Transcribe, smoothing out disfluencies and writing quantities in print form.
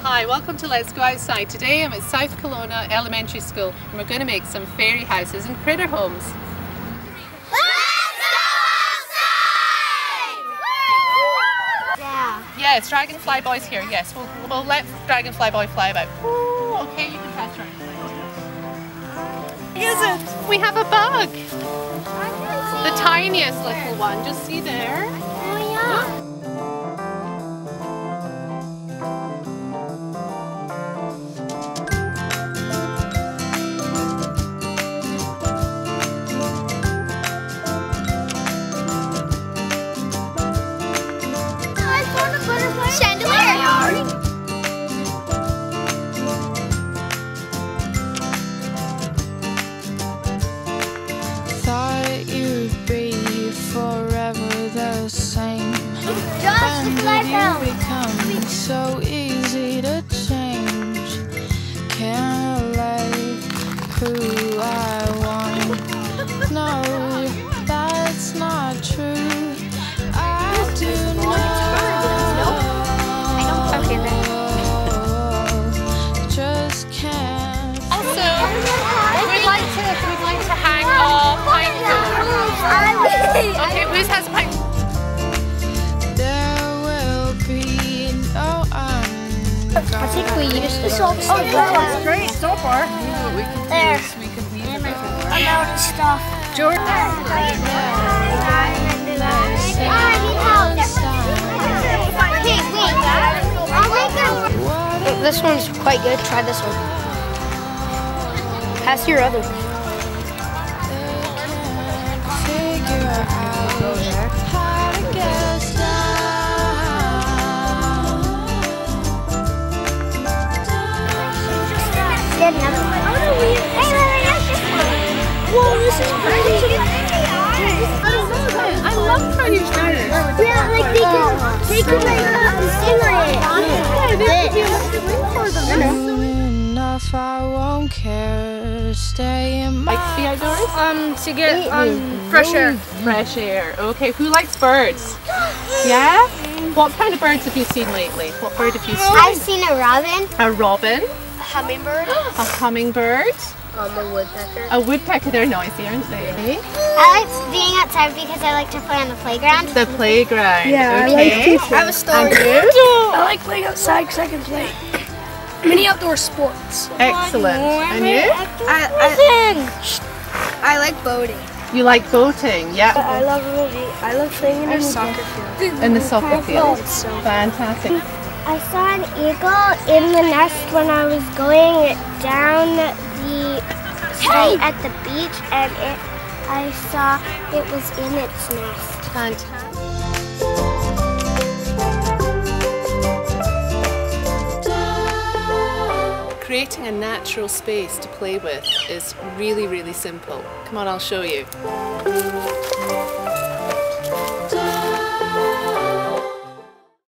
Hi, welcome to Let's Go Outside. Today I'm at South Kelowna Elementary School and we're going to make some fairy houses and critter homes. Let's go outside! Yeah. Yes, Dragonfly Boy's here. Yes, we'll let Dragonfly Boy fly about. Ooh, okay, you can pass Dragonfly Boy. Is it? We have a bug. The tiniest little one. Just see there. Oh yeah. Thought you'd be forever the same. Josh, Then you become so easy to change. Can't let who I want. No, that's not true. I do know. Okay, then. Just can't. Also, we'd like to hang a pine cone. Okay, Wiz has a pine. There will be no I think we used this. Oh, that's great so far. There. I'm out of stuff. Jordan. I need help. Hey, wait. I'll make them. This one's quite good. Try this one. Pass your other. figure out how to get down. Get another one. Hey, Lily, that's just one. Whoa, this is pretty. I love how you started. Yeah, like they can sing on it. Soon enough, I won't care. Stay in my Like the outdoors? To get fresh air. Fresh air. Okay, who likes birds? Yeah? What kind of birds have you seen lately? What bird have you seen? I've seen a robin, A robin, a hummingbird. a hummingbird, A woodpecker. a woodpecker. They're noisy, aren't they? I like being outside because I like to play on the playground. The playground. Yeah, okay. I have a story. I like playing outside because I can play many outdoor sports. Excellent. And you? I like boating. You like boating? Yeah. I love playing in a soccer field. In the soccer field. Fantastic. I saw an eagle in the nest when I was going down the street at the beach, and I saw it was in its nest. Fantastic. Creating a natural space to play with is really, really simple. Come on, I'll show you.